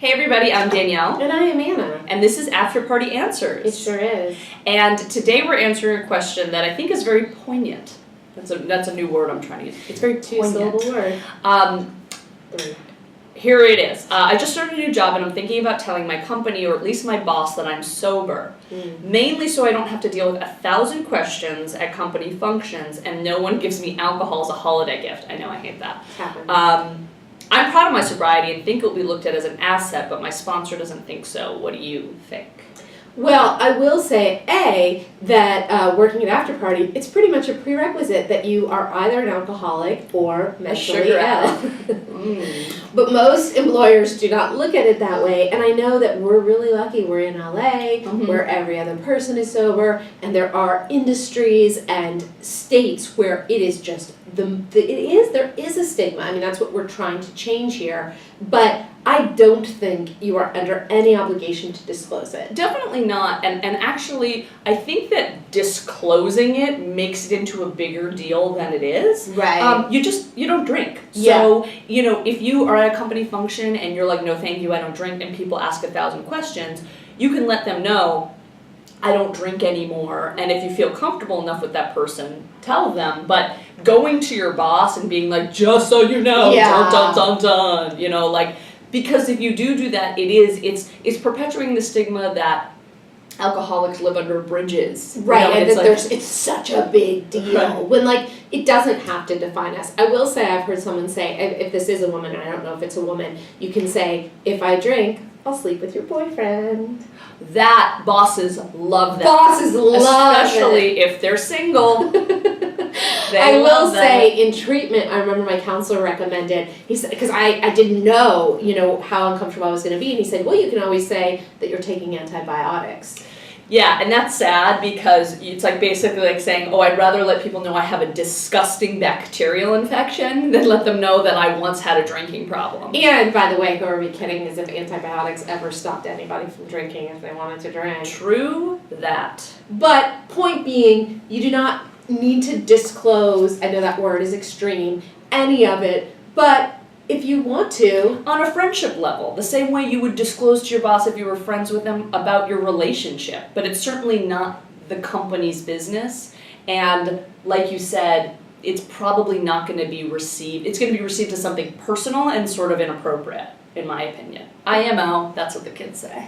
Hey everybody, I'm Danielle. And I am Anna. And this is After Party Answers. It sure is. And today we're answering a question that I think is very poignant. That's a new word I'm trying to use. It's very poignant. Two-syllable word. Three. Here it is. I just started a new job and I'm thinking about telling my company, or at least my boss, that I'm sober. Mainly so I don't have to deal with 1,000 questions at company functions and no one gives me alcohol as a holiday gift. I know, I hate that. Happens. I'm proud of my sobriety and think it will be looked at as an asset, but my sponsor doesn't think so. What do you think? Well, I will say, A, that working at After Party, it's pretty much a prerequisite that you are either an alcoholic or mentally ill. But most employers do not look at it that way, and I know that we're really lucky. We're in LA, where every other person is sober, and there are industries and states where it is just there is a stigma. I mean, that's what we're trying to change here, but I don't think you are under any obligation to disclose it. Definitely not, and actually, I think that disclosing it makes it into a bigger deal than it is. Right. You don't drink. So, if you are at a company function and you're like, no thank you, I don't drink, and people ask 1,000 questions, you can let them know, I don't drink anymore, and if you feel comfortable enough with that person, tell them, but going to your boss and being like, just so you know, dun, because if you do that, it's perpetuating the stigma that alcoholics live under bridges. Right, and that it's such a big deal when it doesn't have to define us. I will say, I've heard someone say, if this is a woman, and I don't know if it's a woman, you can say, if I drink, I'll sleep with your boyfriend. That bosses love that. Bosses love it. Especially if they're single. I will say, in treatment, I remember my counselor recommended, he said, because I didn't know, how uncomfortable I was going to be, and he said, well, you can always say that you're taking antibiotics. Yeah, and that's sad because it's basically saying, I'd rather let people know I have a disgusting bacterial infection than let them know that I once had a drinking problem. And by the way, who are we kidding, as if antibiotics ever stopped anybody from drinking if they wanted to drink. True that. But point being, you do not need to disclose, I know that word is extreme, any of it, but if you want to. On a friendship level, the same way you would disclose to your boss if you were friends with them about your relationship, but it's certainly not the company's business, and like you said, it's probably not going to be received, it's going to be received as something personal and sort of inappropriate, in my opinion. IMO, that's what the kids say.